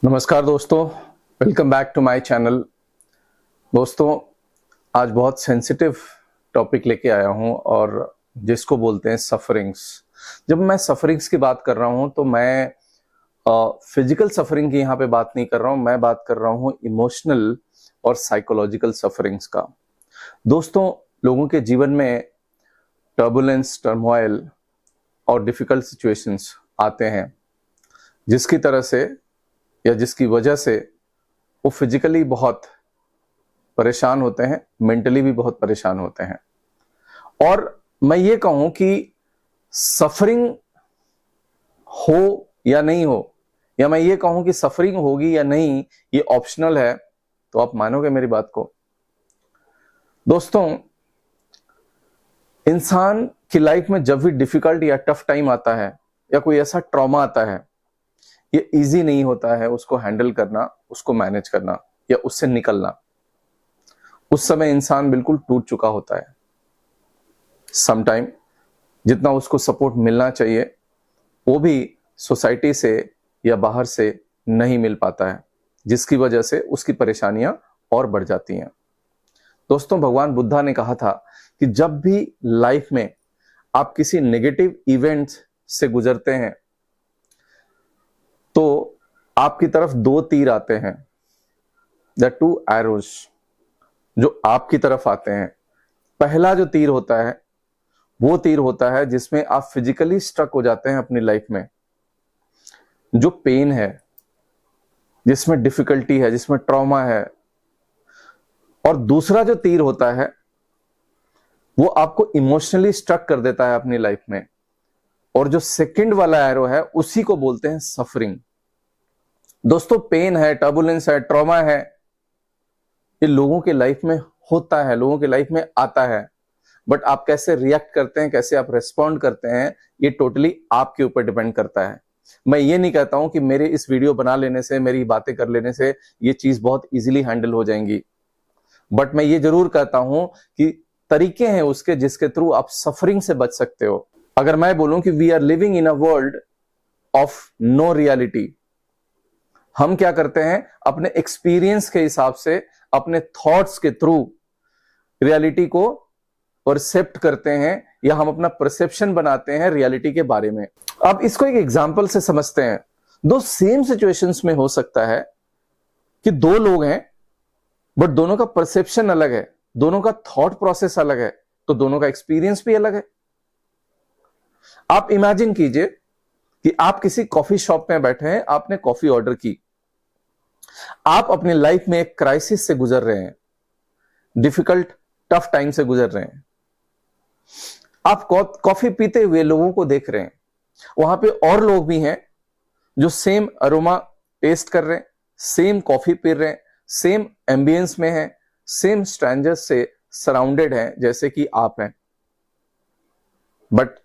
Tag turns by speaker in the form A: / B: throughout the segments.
A: नमस्कार दोस्तों, welcome back to my channel. दोस्तों, आज बहुत सेंसिटिव टॉपिक लेके आया हूं और जिसको बोलते हैं सफरिंग्स। जब मैं सफरिंग्स की बात कर रहा हूं तो मैं फिजिकल सफरिंग की यहाँ पे बात नहीं कर रहा हूं, मैं बात कर रहा हूं इमोशनल और साइकोलॉजिकल सफरिंग्स का। दोस्तों, लोगों के जीवन में टर्बुलेंस, टर्मोइल और डिफिकल्ट सिचुएशंस आते हैं जिसकी तरह से या जिसकी वजह से वो फिजिकली बहुत परेशान होते हैं, मेंटली भी बहुत परेशान होते हैं। और मैं ये कहूं कि सफरिंग हो या नहीं हो, या मैं ये कहूं कि सफरिंग होगी या नहीं, ये ऑप्शनल है, तो आप मानोगे मेरी बात को? दोस्तों, इंसान की लाइफ में जब भी डिफिकल्ट या टफ टाइम आता है या कोई ऐसा ट्रॉमा आता है, ये इजी नहीं होता है उसको हैंडल करना, उसको मैनेज करना या उससे निकलना। उस समय इंसान बिल्कुल टूट चुका होता है। समटाइम जितना उसको सपोर्ट मिलना चाहिए वो भी सोसाइटी से या बाहर से नहीं मिल पाता है, जिसकी वजह से उसकी परेशानियां और बढ़ जाती हैं। दोस्तों, भगवान बुद्धा ने कहा था कि जब भी लाइफ में आप किसी नेगेटिव इवेंट से गुजरते हैं तो आपकी तरफ दो तीर आते हैं, द टू एरोज जो आपकी तरफ आते हैं। पहला जो तीर होता है वो तीर होता है जिसमें आप फिजिकली स्ट्रक हो जाते हैं अपनी लाइफ में, जो पेन है, जिसमें डिफिकल्टी है, जिसमें ट्रॉमा है। और दूसरा जो तीर होता है वो आपको इमोशनली स्ट्रक कर देता है अपनी लाइफ में, और जो सेकंड वाला एरो है उसी को बोलते हैं सफरिंग। दोस्तों, पेन है, टर्बुलेंस है, ट्रॉमा है, ये लोगों के लाइफ में होता है, लोगों के लाइफ में आता है। बट आप कैसे रिएक्ट करते हैं, कैसे आप रेस्पॉन्ड करते हैं, ये टोटली आपके ऊपर डिपेंड करता है। मैं ये नहीं कहता हूं कि मेरे इस वीडियो बना लेने से, मेरी बातें कर लेने से ये चीज बहुत इजीली हैंडल हो जाएंगी, बट मैं ये जरूर कहता हूं कि तरीके हैं उसके जिसके थ्रू आप सफरिंग से बच सकते हो। अगर मैं बोलूं कि we are living in a world of no reality, हम क्या करते हैं अपने एक्सपीरियंस के हिसाब से, अपने थॉट्स के थ्रू रियलिटी को परसेप्ट करते हैं, या हम अपना परसेप्शन बनाते हैं रियलिटी के बारे में। अब इसको एक एग्जांपल से समझते हैं। दो सेम सिचुएशंस में हो सकता है कि दो लोग हैं बट दोनों का परसेप्शन अलग है, दोनों का थॉट प्रोसेस अलग है, तो दोनों का एक्सपीरियंस भी अलग है। आप इमेजिन कीजिए कि आप किसी कॉफी शॉप में बैठे हैं, आपने कॉफी ऑर्डर की, आप अपनी लाइफ में एक क्राइसिस से गुजर रहे हैं, डिफिकल्ट टफ टाइम से गुजर रहे हैं। आप कॉफी पीते हुए लोगों को देख रहे हैं, वहां पे और लोग भी हैं जो सेम अरोमा टेस्ट कर रहे हैं, सेम कॉफी पी रहे हैं, सेम एम्बियंस में हैं, सेम स्ट्रेंजर्स से सराउंडेड हैं जैसे कि आप हैं। बट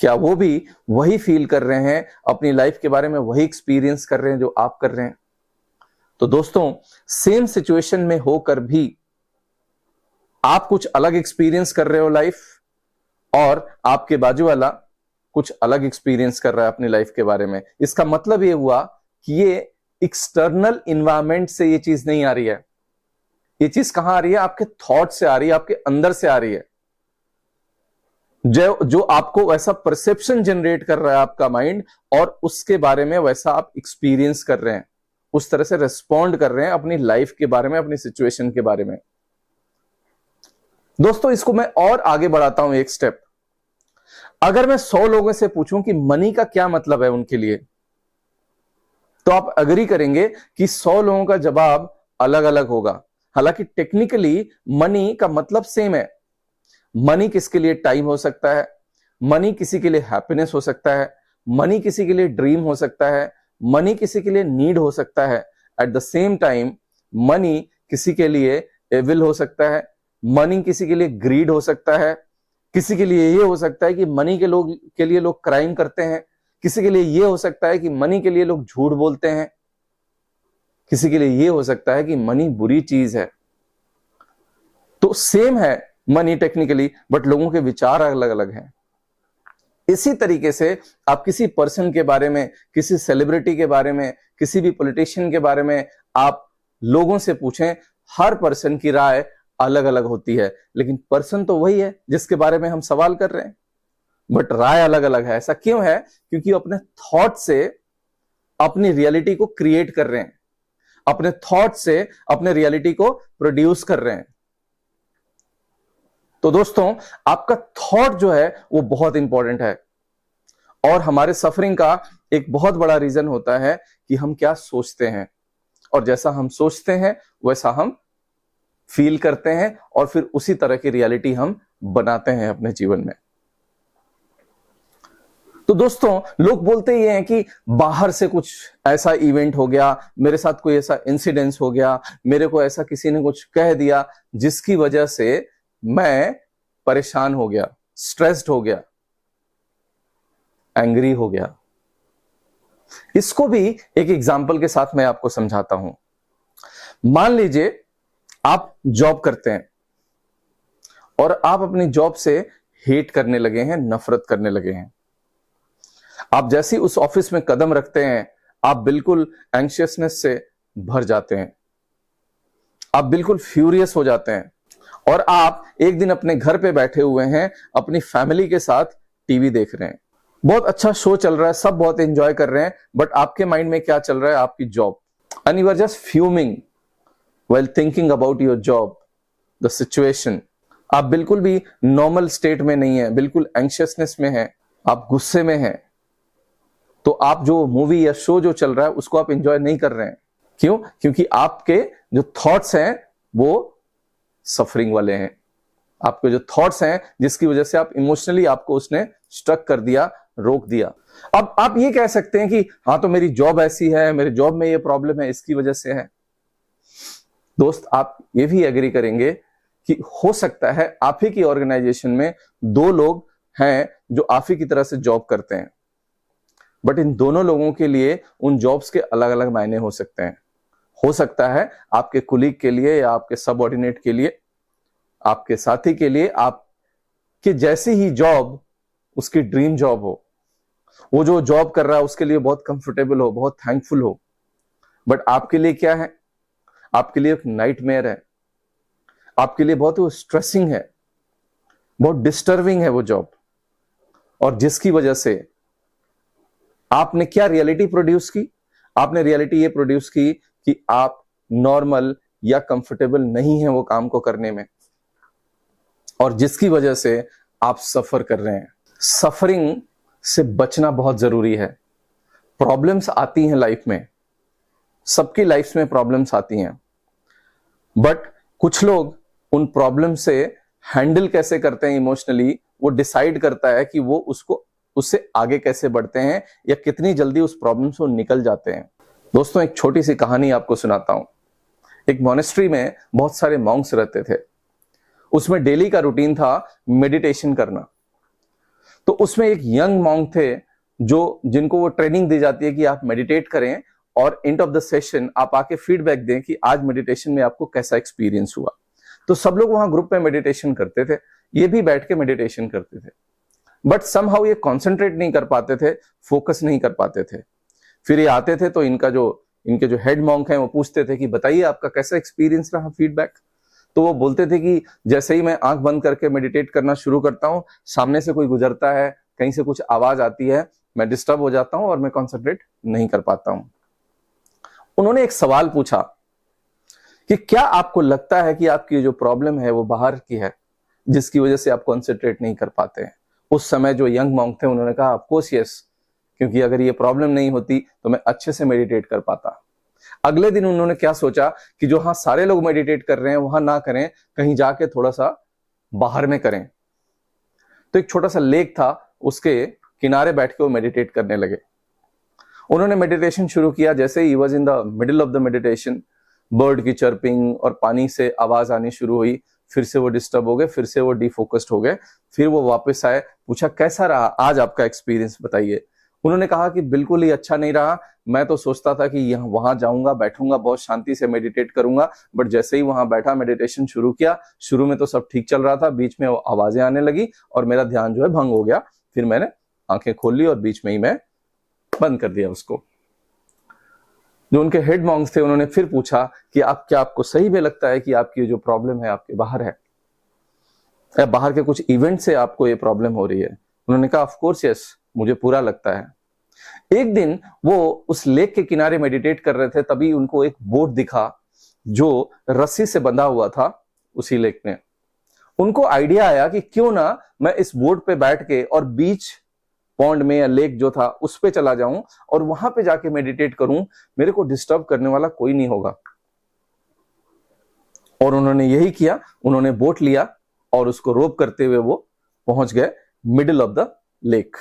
A: क्या वो भी वही फील कर रहे हैं, अपनी लाइफ के बारे में वही एक्सपीरियंस कर रहे हैं जो आप कर रहे हैं? तो दोस्तों, सेम सिचुएशन में होकर भी आप कुछ अलग एक्सपीरियंस कर रहे हो लाइफ, और आपके बाजू वाला कुछ अलग एक्सपीरियंस कर रहा है अपनी लाइफ के बारे में। इसका मतलब ये हुआ कि ये एक्सटर्नल इन्वायरमेंट से ये चीज नहीं आ रही है, ये चीज कहां आ रही है? आपके थॉट से आ रही है, आपके अंदर से आ रही है। जो आपको वैसा परसेप्शन जनरेट कर रहा है आपका माइंड, और उसके बारे में वैसा आप एक्सपीरियंस कर रहे हैं, उस तरह से रेस्पॉन्ड कर रहे हैं अपनी लाइफ के बारे में, अपनी सिचुएशन के बारे में। दोस्तों, इसको मैं और आगे बढ़ाता हूं एक स्टेप। अगर मैं 100 लोगों से पूछूं कि मनी का क्या मतलब है उनके लिए, तो आप अग्री करेंगे कि 100 लोगों का जवाब अलग अलग होगा। हालांकि टेक्निकली मनी का मतलब सेम है। मनी किसके लिए टाइम हो सकता है, मनी किसी के लिए हैप्पीनेस हो सकता है, मनी किसी के लिए ड्रीम हो सकता है, मनी किसी के लिए नीड हो सकता है। At the same time money किसी के लिए एविल हो सकता है, मनी किसी के लिए ग्रीड हो सकता है, किसी के लिए ये हो सकता है कि मनी के लिए लोग क्राइम करते हैं, किसी के लिए ये हो सकता है कि मनी के लिए लोग झूठ बोलते हैं, किसी के लिए ये हो सकता है कि मनी बुरी चीज है। तो सेम है मनी टेक्निकली, बट लोगों के विचार अलग अलग हैं। इसी तरीके से आप किसी पर्सन के बारे में, किसी सेलिब्रिटी के बारे में, किसी भी पॉलिटिशियन के बारे में आप लोगों से पूछें, हर पर्सन की राय अलग अलग होती है, लेकिन पर्सन तो वही है जिसके बारे में हम सवाल कर रहे हैं, बट राय अलग अलग है। ऐसा क्यों है? क्योंकि अपने थॉट से अपनी रियलिटी को क्रिएट कर रहे हैं, अपने थॉट से अपने रियलिटी को प्रोड्यूस कर रहे हैं। तो दोस्तों, आपका थॉट जो है वो बहुत इंपॉर्टेंट है, और हमारे सफरिंग का एक बहुत बड़ा रीजन होता है कि हम क्या सोचते हैं, और जैसा हम सोचते हैं वैसा हम फील करते हैं, और फिर उसी तरह की रियलिटी हम बनाते हैं अपने जीवन में। तो दोस्तों, लोग बोलते ही हैं कि बाहर से कुछ ऐसा इवेंट हो गया, मेरे साथ कोई ऐसा इंसिडेंस हो गया, मेरे को ऐसा किसी ने कुछ कह दिया जिसकी वजह से मैं परेशान हो गया, स्ट्रेस्ड हो गया, एंग्री हो गया। इसको भी एक एग्जांपल के साथ मैं आपको समझाता हूं। मान लीजिए आप जॉब करते हैं और आप अपनी जॉब से हेट करने लगे हैं, नफरत करने लगे हैं। आप जैसे ही उस ऑफिस में कदम रखते हैं, आप बिल्कुल एंग्शियसनेस से भर जाते हैं, आप बिल्कुल फ्यूरियस हो जाते हैं, और आप एक दिन अपने घर पे बैठे हुए हैं, अपनी फैमिली के साथ टीवी देख रहे हैं, बहुत अच्छा शो चल रहा है, सब बहुत एंजॉय कर रहे हैं, बट आपके माइंड में क्या चल रहा है? आपकी job. And you are just fuming while thinking about your job, the situation। आप बिल्कुल भी नॉर्मल स्टेट में नहीं है, बिल्कुल एंग्शियसनेस में है, आप गुस्से में हैं। तो आप जो मूवी या शो जो चल रहा है उसको आप एंजॉय नहीं कर रहे हैं। क्यों? क्योंकि आपके जो थॉट्स हैं वो सफरिंग वाले हैं। आपके जो थॉट्स हैं जिसकी वजह से आप इमोशनली आपको उसने स्ट्रक कर दिया, रोक दिया। अब आप ये कह सकते हैं कि हाँ, तो मेरी जॉब ऐसी है, मेरे जॉब में ये प्रॉब्लम है, इसकी वजह से है। दोस्त, आप ये भी एग्री करेंगे कि हो सकता है आप ही की ऑर्गेनाइजेशन में दो लोग हैं जो आप ही की तरह से जॉब करते हैं, बट इन दोनों लोगों के लिए उन जॉब्स के अलग अलग मायने हो सकते हैं। हो सकता है आपके कुलीग के लिए या आपके सबऑर्डिनेट के लिए, आपके साथी के लिए, आपके जैसी ही जॉब उसकी ड्रीम जॉब हो, वो जो जॉब कर रहा है उसके लिए बहुत कंफर्टेबल हो, बहुत थैंकफुल हो, बट आपके लिए क्या है? आपके लिए एक नाइटमेयर है, आपके लिए बहुत स्ट्रेसिंग है, बहुत डिस्टर्बिंग है वो जॉब, और जिसकी वजह से आपने क्या रियलिटी प्रोड्यूस की? आपने रियलिटी ये प्रोड्यूस की कि आप नॉर्मल या कंफर्टेबल नहीं है वो काम को करने में, और जिसकी वजह से आप सफर कर रहे हैं। सफरिंग से बचना बहुत जरूरी है। प्रॉब्लम्स आती हैं लाइफ में, सबकी लाइफ में प्रॉब्लम्स आती हैं, बट कुछ लोग उन प्रॉब्लम से हैंडल कैसे करते हैं इमोशनली, वो डिसाइड करता है कि वो उससे आगे कैसे बढ़ते हैं या कितनी जल्दी उस प्रॉब्लम से निकल जाते हैं। दोस्तों, एक छोटी सी कहानी आपको सुनाता हूं। एक मोनेस्ट्री में बहुत सारे मॉन्क्स रहते थे। उसमें डेली का रूटीन था मेडिटेशन करना। तो उसमें एक यंग मॉन्क थे जिनको वो ट्रेनिंग दी जाती है कि आप मेडिटेट करें, और एंड ऑफ द सेशन आप आके फीडबैक दें कि आज मेडिटेशन में आपको कैसा एक्सपीरियंस हुआ। तो सब लोग वहां ग्रुप में मेडिटेशन करते थे, ये भी बैठ के मेडिटेशन करते थे, बट समहाउ ये कॉन्सेंट्रेट नहीं कर पाते थे, फोकस नहीं कर पाते थे। फिर ये आते थे तो इनके जो हेड मॉन्क हैं वो पूछते थे कि बताइए आपका कैसा एक्सपीरियंस रहा, फीडबैक। तो वो बोलते थे कि जैसे ही मैं आंख बंद करके मेडिटेट करना शुरू करता हूं, सामने से कोई गुजरता है, कहीं से कुछ आवाज आती है, मैं डिस्टर्ब हो जाता हूं और मैं कॉन्सेंट्रेट नहीं कर पाता हूं। उन्होंने एक सवाल पूछा कि क्या आपको लगता है कि आपकी जो प्रॉब्लम है वो बाहर की है, जिसकी वजह से आप कॉन्सेंट्रेट नहीं कर पाते हैं? उस समय जो यंग मॉन्क थे उन्होंने कहा ऑफ कोर्स यस, क्योंकि अगर ये प्रॉब्लम नहीं होती तो मैं अच्छे से मेडिटेट कर पाता। अगले दिन उन्होंने क्या सोचा कि जो हाँ सारे लोग मेडिटेट कर रहे हैं वहां ना करें, कहीं जाके थोड़ा सा बाहर में करें। तो एक छोटा सा लेक था, उसके किनारे बैठ के वो मेडिटेट करने लगे। उन्होंने मेडिटेशन शुरू किया। जैसे he was in the middle of the meditation, bird की चर्पिंग और पानी से आवाज आनी शुरू हुई। फिर से वो डिस्टर्ब हो गए, फिर से वो डिफोकस्ड हो गए। फिर वो वापस आए, पूछा कैसा रहा आज आपका एक्सपीरियंस, बताइए। उन्होंने कहा कि बिल्कुल ही अच्छा नहीं रहा, मैं तो सोचता था कि यहाँ वहां जाऊंगा, बैठूंगा, बहुत शांति से मेडिटेट करूंगा, बट जैसे ही वहां बैठा, मेडिटेशन शुरू किया, शुरू में तो सब ठीक चल रहा था, बीच में वो आवाजें आने लगी और मेरा ध्यान जो है भंग हो गया। फिर मैंने आंखें खोल ली और बीच में ही मैं बंद कर दिया उसको। जो उनके हेड मॉन्क्स थे उन्होंने फिर पूछा कि आपको सही में लगता है कि आपकी जो प्रॉब्लम है आपके बाहर है, या बाहर के कुछ इवेंट से आपको ये प्रॉब्लम हो रही है? उन्होंने कहा ऑफ कोर्स यस, मुझे पूरा लगता है। एक दिन वो उस लेक के किनारे मेडिटेट कर रहे थे, तभी उनको एक बोट दिखा जो रस्सी से बंधा हुआ था उसी लेक में। उनको आइडिया आया कि क्यों ना मैं इस बोट पे बैठ के और बीच पॉन्ड में या लेक जो था उस पे चला जाऊं और वहां पे जाके मेडिटेट करूं, मेरे को डिस्टर्ब करने वाला कोई नहीं होगा। और उन्होंने यही किया, उन्होंने बोट लिया और उसको रोप करते हुए वो पहुंच गए मिडिल ऑफ द लेक,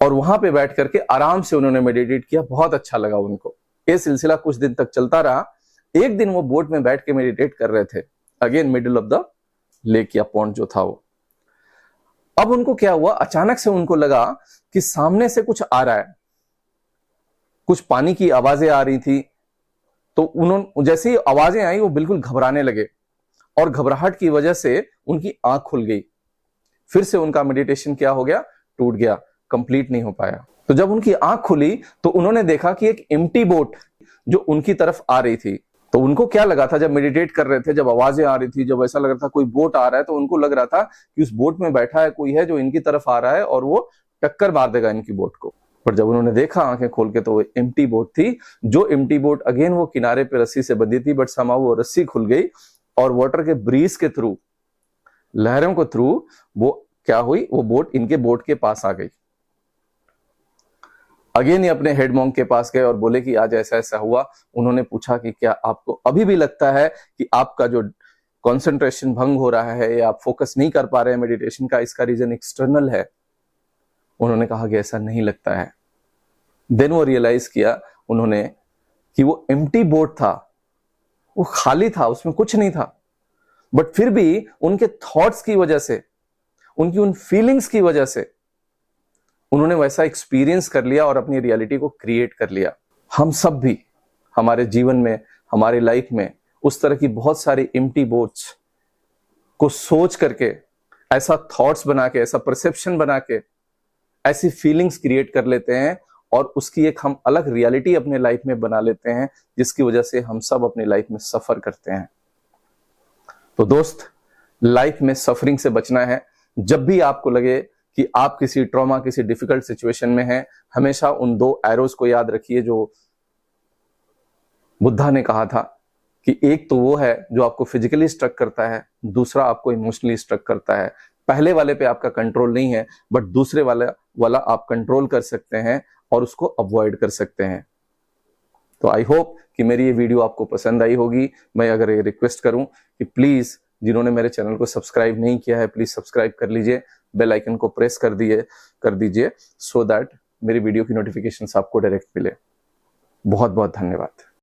A: और वहां पे बैठ करके आराम से उन्होंने मेडिटेट किया। बहुत अच्छा लगा उनको। ये सिलसिला कुछ दिन तक चलता रहा। एक दिन वो बोट में बैठ के मेडिटेट कर रहे थे, again middle of the lake या पॉन्ड जो था वो। अब उनको क्या हुआ, अचानक से उनको लगा कि सामने से कुछ आ रहा है, कुछ पानी की आवाजें आ रही थी। तो उन्होंने जैसे ही आवाजें आई वो बिल्कुल घबराने लगे, और घबराहट की वजह से उनकी आंख खुल गई। फिर से उनका मेडिटेशन क्या हो गया, टूट गया, कंप्लीट नहीं हो पाया। तो जब उनकी आंख खुली तो उन्होंने देखा कि एक एम्प्टी बोट जो उनकी तरफ आ रही थी। तो उनको क्या लगा था, जब मेडिटेट कर रहे थे, जब आवाजें आ रही थी, जब ऐसा लग रहा था कोई बोट आ रहा है, तो उनको लग रहा था कि उस बोट में बैठा है कोई है जो इनकी तरफ आ रहा है और वो टक्कर मार देगा इनकी बोट को। पर जब उन्होंने देखा आंखें खोल के तो वो एम्प्टी बोट थी। जो एम्प्टी बोट अगेन वो किनारे पे रस्सी से बंधी थी, बट समाउ वो रस्सी खुल गई और वाटर के ब्रीज के थ्रू, लहरों के थ्रू वो क्या हुई, वो बोट इनके बोट के पास आ गई। अगेन ही अपने हेड मॉन्क के पास गए और बोले कि आज ऐसा ऐसा हुआ। उन्होंने पूछा कि क्या आपको अभी भी लगता है कि आपका जो कंसंट्रेशन भंग हो रहा है या आप फोकस नहीं कर पा रहे हैं मेडिटेशन का, इसका रीजन एक्सटर्नल है? उन्होंने कहा कि ऐसा नहीं लगता है। देन वो रियलाइज किया उन्होंने कि वो एम्प्टी बोट था, वो खाली था, उसमें कुछ नहीं था। बट फिर भी उनके थॉट्स की वजह से, उनकी उन फीलिंग्स की वजह से उन्होंने वैसा एक्सपीरियंस कर लिया और अपनी रियलिटी को क्रिएट कर लिया। हम सब भी हमारे जीवन में, हमारी लाइफ में उस तरह की बहुत सारी एम्प्टी बोट्स को सोच करके, ऐसा थॉट्स बना के, ऐसा परसेप्शन बना के, ऐसी फीलिंग्स क्रिएट कर लेते हैं और उसकी एक हम अलग रियलिटी अपने लाइफ में बना लेते हैं, जिसकी वजह से हम सब अपनी लाइफ में सफर करते हैं। तो दोस्त, लाइफ में सफरिंग से बचना है। जब भी आपको लगे कि आप किसी ट्रॉमा, किसी डिफिकल्ट सिचुएशन में हैं, हमेशा उन 2 एरोज को याद रखिए जो बुद्धा ने कहा था कि एक तो वो है जो आपको फिजिकली स्ट्रक करता है, दूसरा आपको इमोशनली स्ट्रक करता है। पहले वाले पे आपका कंट्रोल नहीं है, बट दूसरे वाला आप कंट्रोल कर सकते हैं और उसको अवॉइड कर सकते हैं। तो आई होप कि मेरी ये वीडियो आपको पसंद आई होगी। मैं अगर ये रिक्वेस्ट करूं कि प्लीज, जिन्होंने मेरे चैनल को सब्सक्राइब नहीं किया है, प्लीज सब्सक्राइब कर लीजिए, बेल आइकन को प्रेस कर दीजिए सो दैट मेरी वीडियो की नोटिफिकेशंस आपको डायरेक्ट मिले। बहुत बहुत धन्यवाद।